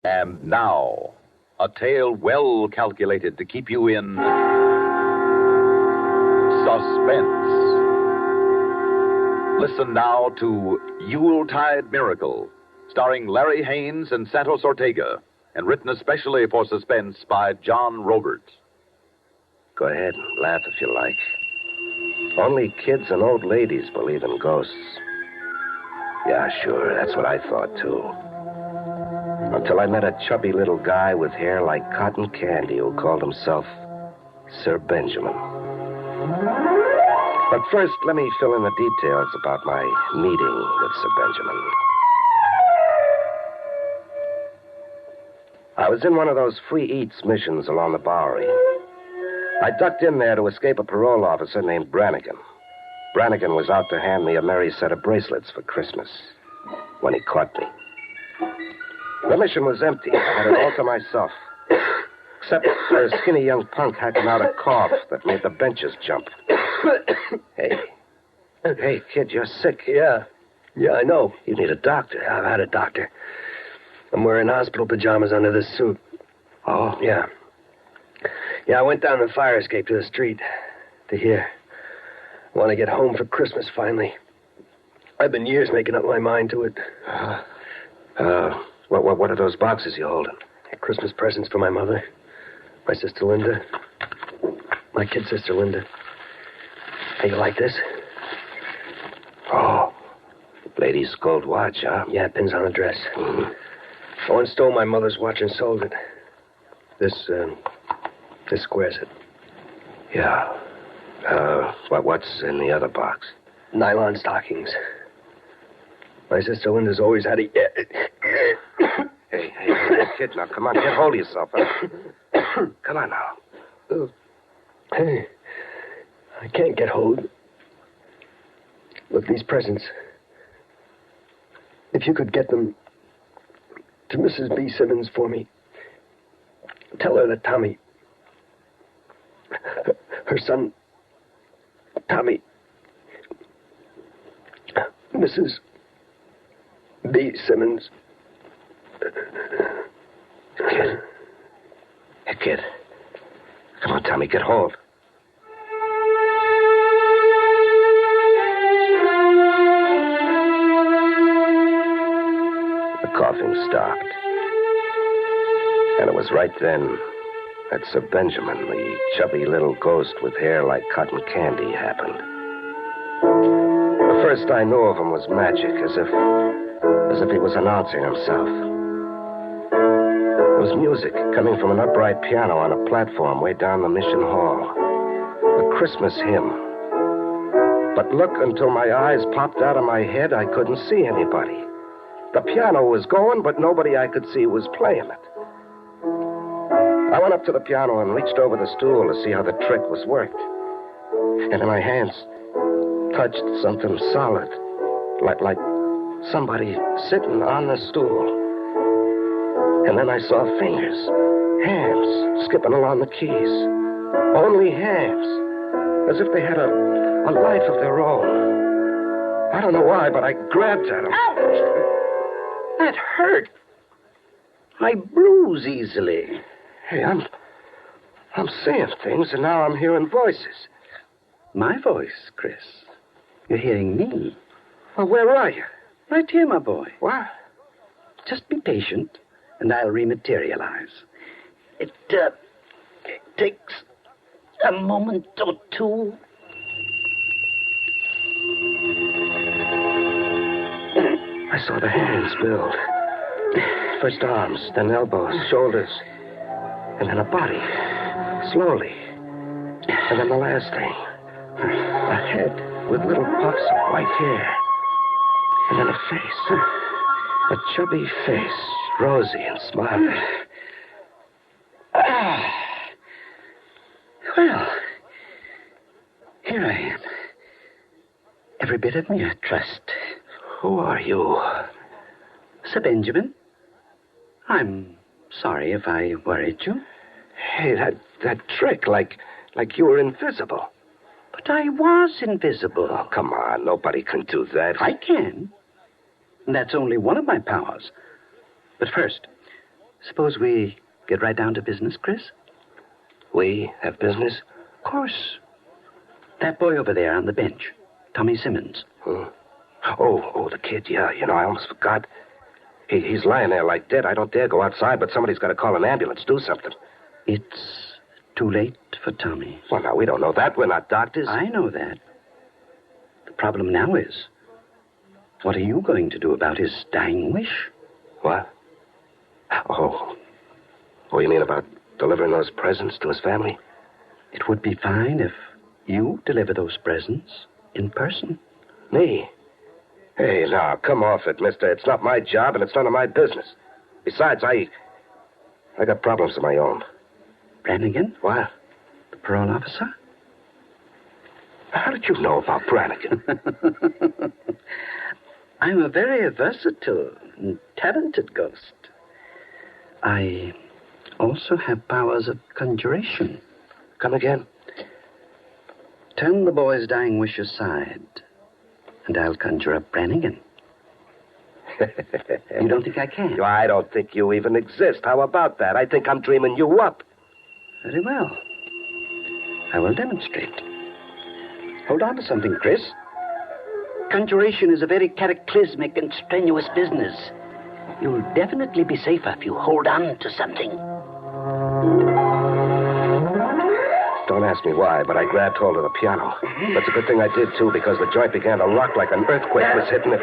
And now, a tale well calculated to keep you in suspense. Listen now to Yuletide Miracle, starring Larry Haynes and Santos Ortega, and written especially for Suspense by John Roberts. Go ahead and laugh if you like. Only kids and old ladies believe in ghosts. Yeah, sure, that's what I thought, too. Until I met a chubby little guy with hair like cotton candy who called himself Sir Benjamin. But first, let me fill in the details about my meeting with Sir Benjamin. I was in one of those free eats missions along the Bowery. I ducked in there to escape a parole officer named Brannigan. Brannigan was out to hand me a merry set of bracelets for Christmas when he caught me. The mission was empty. I had it all to myself. Except for a skinny young punk hacking out a cough that made the benches jump. Hey, kid, you're sick. Yeah, I know. You need a doctor. I've had a doctor. I'm wearing hospital pajamas under this suit. Oh? Yeah, I went down the fire escape to the street. To here. I want to get home for Christmas, finally. I've been years making up my mind to it. What are those boxes you're holding? Christmas presents for my mother, my sister Linda, my kid sister Linda. Hey, you like this? Oh, lady's gold watch, huh? Yeah, pins on the dress. Mm-hmm. I once stole my mother's watch and sold it. This squares it. Yeah. What's in the other box? Nylon stockings. My sister Linda's always had a... Hey, kid, now, come on, get hold of yourself. Huh? Come on now. Hey, I can't get hold. Look, these presents. If you could get them to Mrs. B. Simmons for me, tell her that Tommy, her son, Tommy, Mrs. B. Simmons. Hey, kid. Come on, Tommy, get hold. The coughing stopped. And it was right then that Sir Benjamin, the chubby little ghost with hair like cotton candy, happened. The first I knew of him was magic, as if he was announcing himself. There was music coming from an upright piano on a platform way down the mission hall. A Christmas hymn. But look, until my eyes popped out of my head, I couldn't see anybody. The piano was going, but nobody I could see was playing it. I went up to the piano and reached over the stool to see how the trick was worked. And in my hands touched something solid, like somebody sitting on the stool. And then I saw fingers, hands, skipping along the keys. Only hands, as if they had a life of their own. I don't know why, but I grabbed at them. Ouch! That hurt. I bruise easily. Hey, I'm seeing things, and now I'm hearing voices. My voice, Chris. You're hearing me. Well, where are you? Right here, my boy. What? Just be patient, and I'll rematerialize. It takes a moment or two. I saw the hands build. First arms, then elbows, shoulders, and then a body, slowly. And then the last thing, a head with little puffs of white hair. And then a face, a chubby face, rosy and smiling. Well, here I am. Every bit of me I trust. Who are you? Sir Benjamin. I'm sorry if I worried you. Hey, that trick, like you were invisible. But I was invisible. Oh, come on. Nobody can do that. I can. And that's only one of my powers. But first, Suppose we get right down to business, Chris? We have business? Of course. That boy over there on the bench, Tommy Simmons. Oh, the kid, yeah. I almost forgot. He's lying there like dead. I don't dare go outside, but somebody's got to call an ambulance. Do something. It's too late for Tommy. Well, now, we don't know that. We're not doctors. I know that. The problem now is, what are you going to do about his dying wish? What? Oh, you mean about delivering those presents to his family? It would be fine if you deliver those presents in person. Me? Hey, now, come off it, mister. It's not my job, and it's none of my business. Besides, I got problems of my own. Brannigan? What? The parole officer? How did you know about Brannigan? I'm a very versatile and talented ghost. I also have powers of conjuration. Come again? Turn the boy's dying wish aside, and I'll conjure up Brannigan. You don't think I can? I don't think you even exist. How about that? I think I'm dreaming you up. Very well. I will demonstrate. Hold on to something, Chris. Conjuration is a very cataclysmic and strenuous business. You'll definitely be safer if you hold on to something. Don't ask me why, but I grabbed hold of the piano. That's a good thing I did, too, because the joint began to rock like an earthquake was hitting it.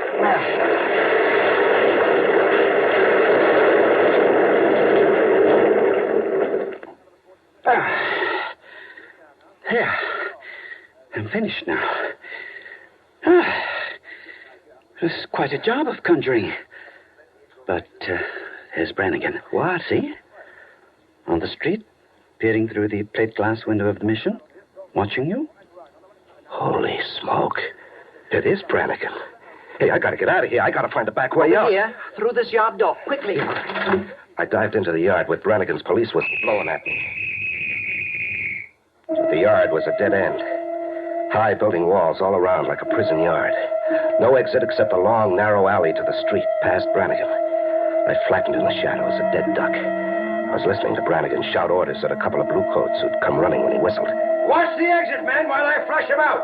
There. I'm finished now. It was quite a job of conjuring. But there's Brannigan. What? See? On the street, peering through the plate glass window of the mission, watching you. Holy smoke. It is Brannigan. Hey, I gotta get out of here. I gotta find a back way out. Here, through this yard door, quickly. I dived into the yard with Brannigan's police whistle blowing at me. The yard was a dead end. High building walls all around like a prison yard. No exit except a long, narrow alley to the street past Brannigan. I flattened in the shadows, a dead duck. I was listening to Brannigan shout orders at a couple of bluecoats who'd come running when he whistled. Watch the exit, men, while I flush him out.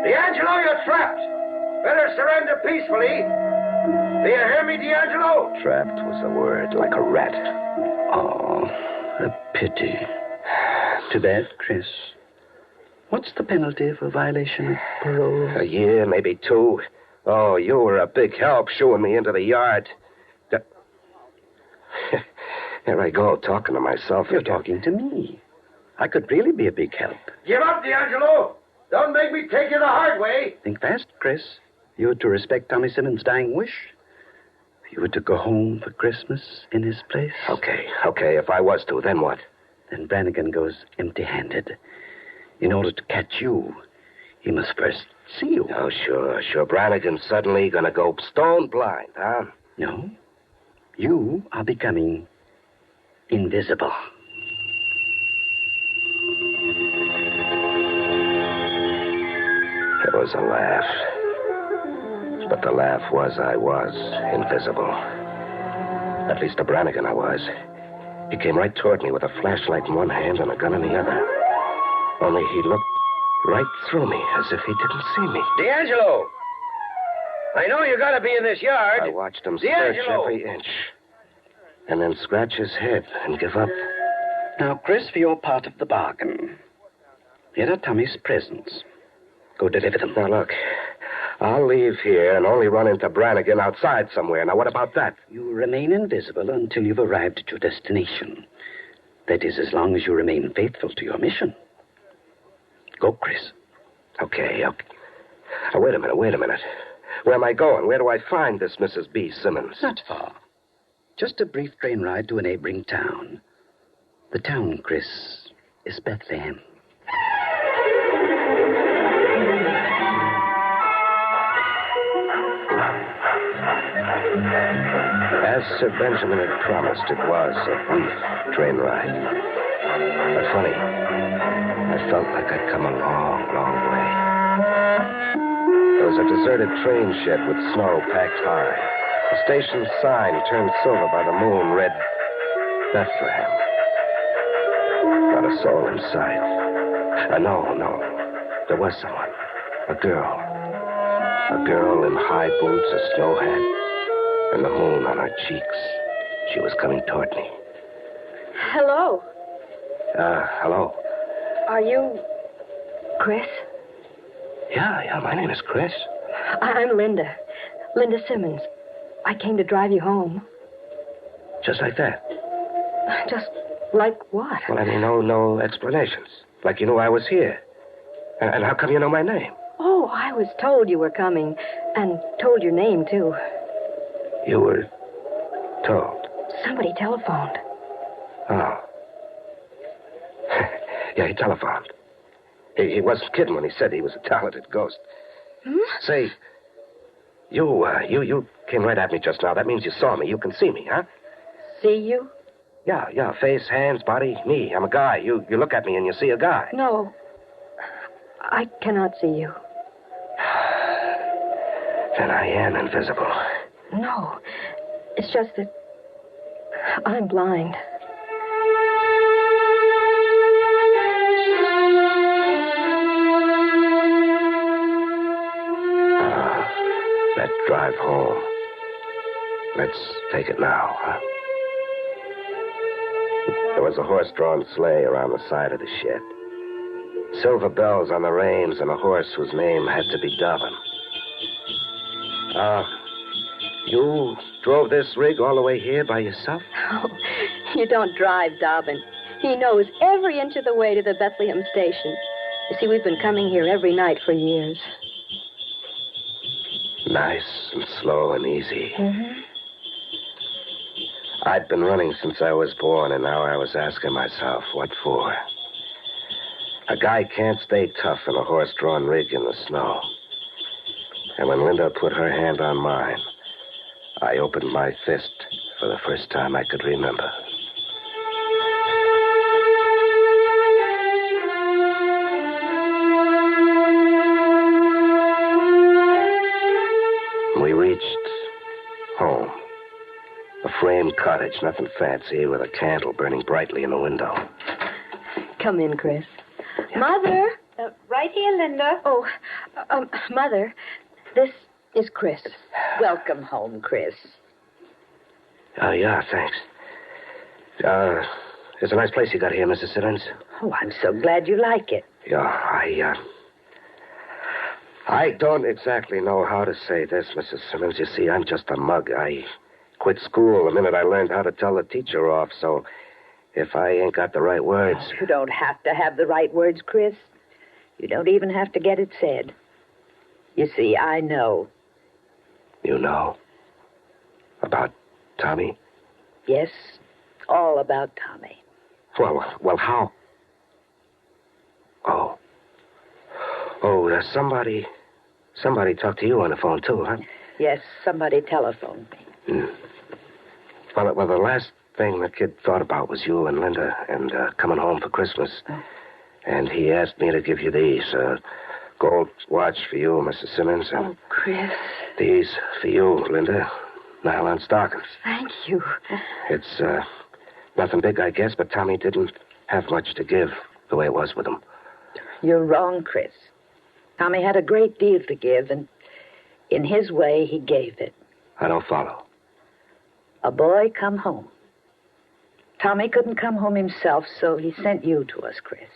D'Angelo, you're trapped. Better surrender peacefully. Do you hear me, D'Angelo? Trapped was the word, like a rat. Oh, a pity. Too bad, Chris. What's the penalty for violation of parole? A year, maybe 2. Oh, you were a big help shooing me into the yard. Here I go, talking to myself. You're talking to me. I could really be a big help. Give up, D'Angelo. Don't make me take you the hard way. Think fast, Chris. You were to respect Tommy Simmons' dying wish. You were to go home for Christmas in his place. Okay. If I was to, then what? Then Brannigan goes empty-handed. In order to catch you, he must first see you. Oh, sure. Brannigan's suddenly gonna go stone blind, huh? No. You are becoming invisible. It was a laugh. But the laugh was I was invisible. At least to Brannigan I was. He came right toward me with a flashlight in one hand and a gun in the other. Only he looked right through me as if he didn't see me. D'Angelo! I know you gotta be in this yard. I watched him search every inch. And then scratch his head and give up. Now, Chris, for your part of the bargain. Here are Tommy's presents. Go deliver them. Now, look. I'll leave here and only run into Brannigan outside somewhere. Now, what about that? You remain invisible until you've arrived at your destination. That is, as long as you remain faithful to your mission. Go, Chris. Okay. Now, wait a minute. Where am I going? Where do I find this Mrs. B. Simmons? Not far. Just a brief train ride to a neighboring town. The town, Chris, is Bethlehem. As Sir Benjamin had promised, it was a brief train ride. But funny, I felt like I'd come a long, long way. There was a deserted train shed with snow packed high. The station sign turned silver by the moon read, Bethlehem. Not a soul in sight. No. There was someone. A girl. A girl in high boots, a snow hat, and the moon on her cheeks. She was coming toward me. Hello. Hello. Are you Chris? Yeah, my name is Chris. I'm Linda. Linda Simmons. I came to drive you home. Just like that? Just like what? Well, I mean, no explanations. Like you knew I was here. And how come you know my name? Oh, I was told you were coming, and told your name, too. You were told? Somebody telephoned. Oh. Yeah, he telephoned. He wasn't kidding when he said he was a talented ghost. Say, you came right at me just now. That means you saw me. You can see me, huh? See you? Yeah. Face, hands, body, me. I'm a guy. You look at me and you see a guy. No. I cannot see you. Then I am invisible. No. It's just that I'm blind. That drive home. Let's take it now, huh? There was a horse-drawn sleigh around the side of the shed. Silver bells on the reins and a horse whose name had to be Dobbin. You drove this rig all the way here by yourself? Oh, you don't drive Dobbin. He knows every inch of the way to the Bethlehem station. You see, we've been coming here every night for years. Nice and slow and easy. Mm-hmm. I'd been running since I was born, and now I was asking myself, what for? A guy can't stay tough in a horse-drawn rig in the snow. And when Linda put her hand on mine, I opened my fist for the first time I could remember. We reached home. A framed cottage, nothing fancy, with a candle burning brightly in the window. Come in, Chris. Mother! Right here, Linda. Oh, Mother, this is Chris. Welcome home, Chris. Yeah, thanks. It's a nice place you got here, Mrs. Simmons. Oh, I'm so glad you like it. Yeah, I don't exactly know how to say this, Mrs. Simmons. You see, I'm just a mug. I quit school the minute I learned how to tell the teacher off, so if I ain't got the right words... Oh, you don't have to have the right words, Chris. You don't even have to get it said. You see, I know. You know? About Tommy? Yes, all about Tommy. Well, how? Oh, somebody talked to you on the phone, too, huh? Yes, somebody telephoned me. Well, the last thing the kid thought about was you and Linda and coming home for Christmas. Oh. And he asked me to give you these. Gold watch for you, Mrs. Simmons. And Oh, Chris. these for you, Linda. Nylon stockings. Thank you. It's nothing big, I guess, but Tommy didn't have much to give the way it was with him. You're wrong, Chris. Tommy had a great deal to give, and in his way, he gave it. I don't follow. A boy come home. Tommy couldn't come home himself, so he sent you to us, Chris.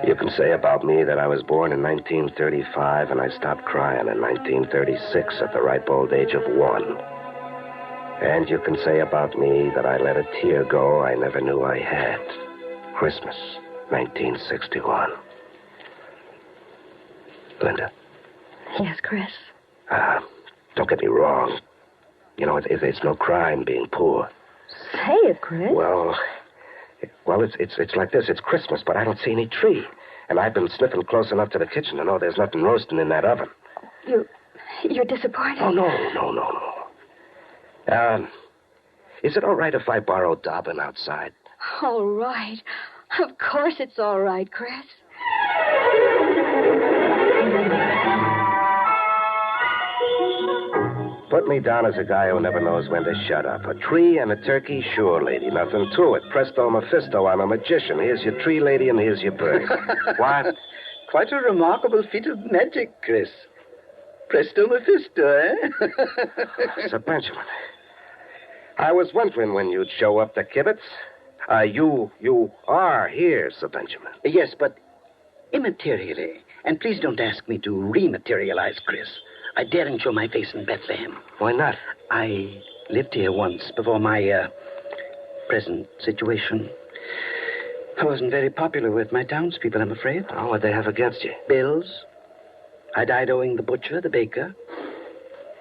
You can say about me that I was born in 1935 and I stopped crying in 1936 at the ripe old age of 1. And you can say about me that I let a tear go I never knew I had. Christmas, 1961. Linda. Yes, Chris. Don't get me wrong. You know, it's no crime being poor. Say it, Chris. Well, it's like this. It's Christmas, but I don't see any tree. And I've been sniffing close enough to the kitchen to know there's nothing roasting in that oven. You're disappointed? Oh, no. Is it all right if I borrow Dobbin outside? All right. Of course it's all right, Chris. Put me down as a guy who never knows when to shut up. A tree and a turkey? Sure, lady. Nothing to it. Presto Mephisto, I'm a magician. Here's your tree, lady, and here's your bird. What? Quite a remarkable feat of magic, Chris. Presto Mephisto, eh? Sir Benjamin, I was wondering when you'd show up to Kibitz. You are here, Sir Benjamin. Yes, but immaterially. And please don't ask me to rematerialize, Chris. I daren't show my face in Bethlehem. Why not? I lived here once before my present situation. I wasn't very popular with my townspeople, I'm afraid. Oh, what'd they have against you? Bills. I died owing the butcher, the baker,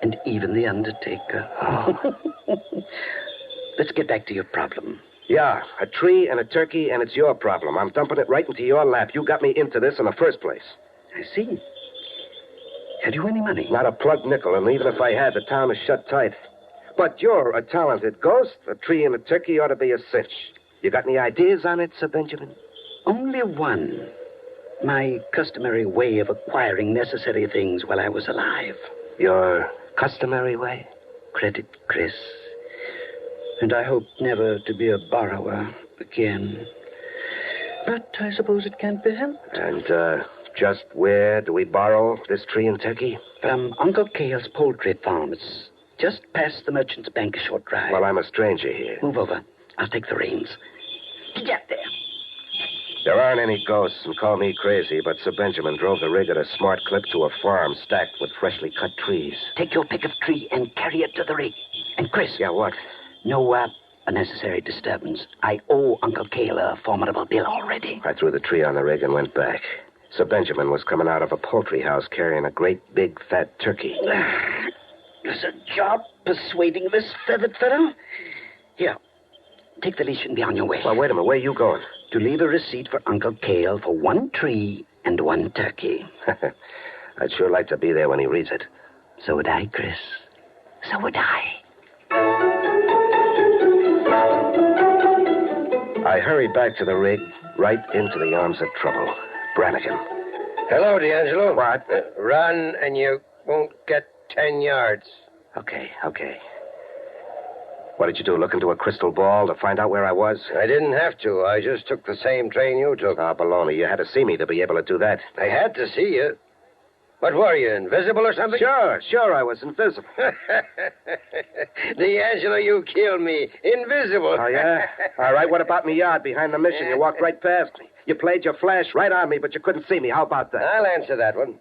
and even the undertaker. Oh. Let's get back to your problem. Yeah, a tree and a turkey, and it's your problem. I'm dumping it right into your lap. You got me into this in the first place. I see. Had you any money? Not a plug nickel, and even if I had, the town is shut tight. But you're a talented ghost. A tree and a turkey ought to be a cinch. You got any ideas on it, Sir Benjamin? Only one. My customary way of acquiring necessary things while I was alive. Your customary way? Credit, Chris. And I hope never to be a borrower again. But I suppose it can't be helped. And, just where do we borrow this tree and turkey? From Uncle Cale's poultry farm. It's just past the Merchant's Bank, a short drive. Well, I'm a stranger here. Move over. I'll take the reins. Get there. There aren't any ghosts, and call me crazy, but Sir Benjamin drove the rig at a smart clip to a farm stacked with freshly cut trees. Take your pick of tree and carry it to the rig. And Chris. Yeah, what? No unnecessary disturbance. I owe Uncle Cale a formidable bill already. I threw the tree on the rig and went back. Sir Benjamin was coming out of a poultry house carrying a great big fat turkey. There's a job persuading this feathered fellow. Here, take the leash and be on your way. Well, wait a minute. Where are you going? To leave a receipt for Uncle Cale for one tree and one turkey. I'd sure like to be there when he reads it. So would I, Chris. So would I. I hurried back to the rig, right into the arms of trouble. Brannigan. Hello, D'Angelo. What? Run, and you won't get 10 yards. Okay. What did you do, look into a crystal ball to find out where I was? I didn't have to. I just took the same train you took. Ah, baloney. You had to see me to be able to do that. I had to see you. What were you, invisible or something? Sure, I was invisible. D'Angelo, you killed me. Invisible. Oh, yeah? All right, what about me yard behind the mission? You walked right past me. You played your flash right on me, but you couldn't see me. How about that? I'll answer that one.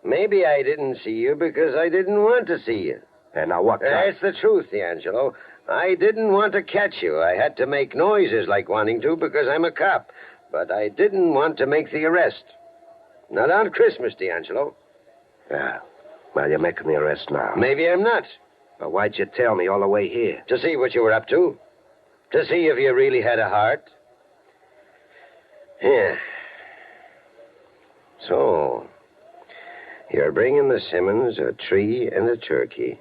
Maybe I didn't see you because I didn't want to see you. And now what? That's the truth, D'Angelo. I didn't want to catch you. I had to make noises like wanting to because I'm a cop. But I didn't want to make the arrest. Not on Christmas, D'Angelo. Yeah. Well, you're making the arrest now. Maybe I'm not. Well, why'd you tell me all the way here? To see what you were up to. To see if you really had a heart. Yeah. So, you're bringing the Simmons a tree and a turkey.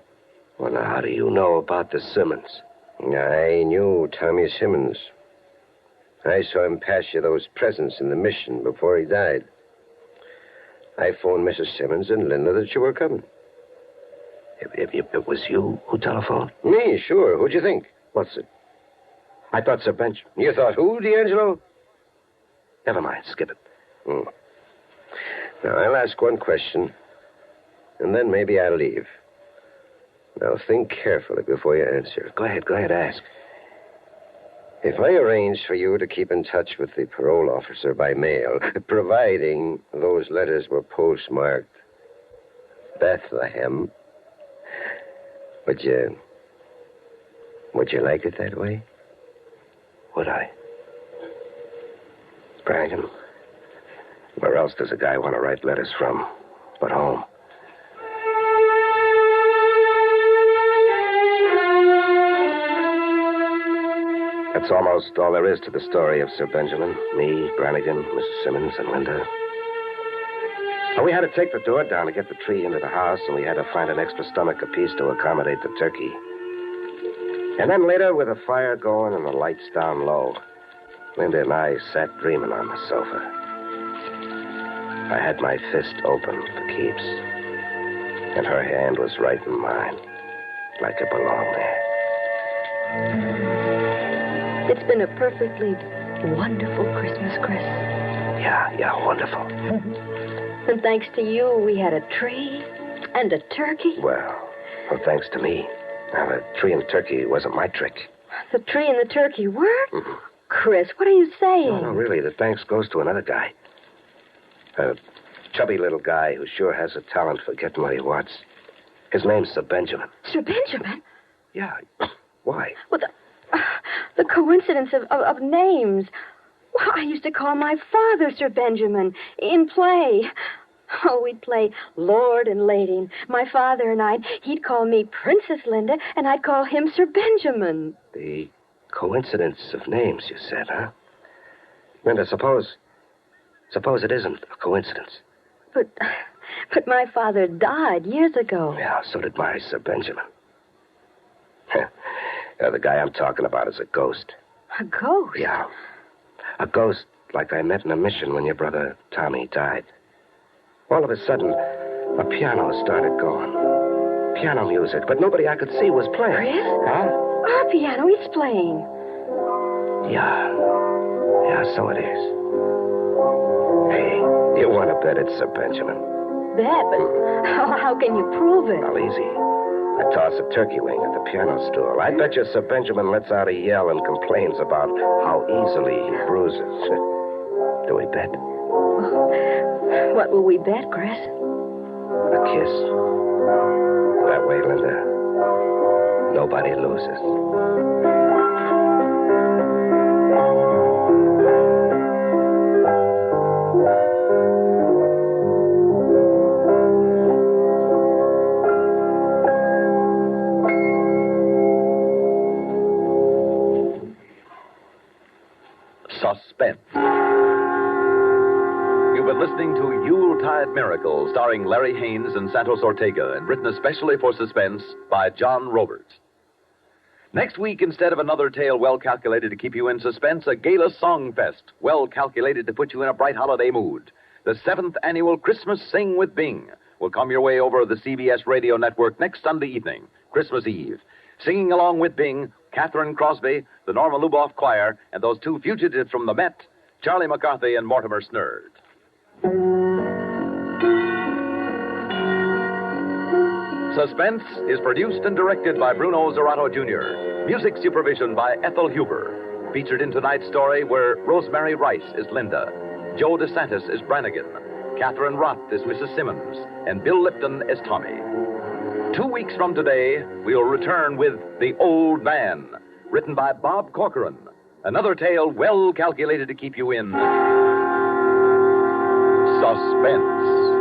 Well, now, how do you know about the Simmons? I knew Tommy Simmons. I saw him pass you those presents in the mission before he died. I phoned Mrs. Simmons and Linda that you were coming. It was you who telephoned? Me, sure. Who'd you think? What's it? I thought Sir Benjamin. You thought who, D'Angelo? Never mind, skip it. Now, I'll ask one question, and then maybe I'll leave. Now, think carefully before you answer. Go ahead, ask. If I arrange for you to keep in touch with the parole officer by mail, providing those letters were postmarked Bethlehem, would you like it that way? Would I? Brannigan, where else does a guy want to write letters from but home? That's almost all there is to the story of Sir Benjamin. Me, Brannigan, Mrs. Simmons, and Linda. Well, we had to take the door down to get the tree into the house, and we had to find an extra stomach apiece to accommodate the turkey. And then later, with the fire going and the lights down low, Linda and I sat dreaming on the sofa. I had my fist open for keeps. And her hand was right in mine, like it belonged there. It's been a perfectly wonderful Christmas, Chris. Yeah, wonderful. And thanks to you, we had a tree and a turkey. Well, thanks to me. Now, the tree and turkey wasn't my trick. The tree and the turkey were? Chris, what are you saying? No, really, the thanks goes to another guy. A chubby little guy who sure has a talent for getting what he wants. His name's Sir Benjamin. Sir Benjamin? Yeah. Why? Well, the coincidence of names. Well, I used to call my father Sir Benjamin in play. Oh, we'd play Lord and Lady. My father and he'd call me Princess Linda, and I'd call him Sir Benjamin. The coincidence of names, you said, huh? Linda, suppose it isn't a coincidence. But my father died years ago. Yeah, so did my Sir Benjamin. The guy I'm talking about is a ghost. A ghost? Yeah. A ghost like I met in a mission when your brother Tommy died. All of a sudden, a piano started going. Piano music, but nobody I could see was playing. Chris? Huh? Our piano is playing. Yeah, so it is. Hey, you want to bet it's Sir Benjamin? Bet, but how can you prove it? Well, easy. I toss a turkey wing at the piano stool. I bet you Sir Benjamin lets out a yell and complains about how easily he bruises. Do we bet? What will we bet, Chris? A kiss. That way, Linda, nobody loses. Suspense. You've been listening to Yuletide Miracle, starring Larry Haynes and Santos Ortega, and written especially for Suspense by John Roberts. Next week, instead of another tale well calculated to keep you in suspense, a gala song fest well calculated to put you in a bright holiday mood. The 7th annual Christmas Sing with Bing will come your way over the CBS radio network next Sunday evening, Christmas Eve. Singing along with Bing, Catherine Crosby, the Norma Luboff Choir, and those two fugitives from the Met, Charlie McCarthy and Mortimer Snerd. Suspense is produced and directed by Bruno Zerato Jr. Music supervision by Ethel Huber. Featured in tonight's story were Rosemary Rice as Linda, Joe DeSantis as Brannigan, Catherine Roth as Mrs. Simmons, and Bill Lipton as Tommy. 2 weeks from today, we'll return with The Old Man, written by Bob Corcoran. Another tale well calculated to keep you in suspense.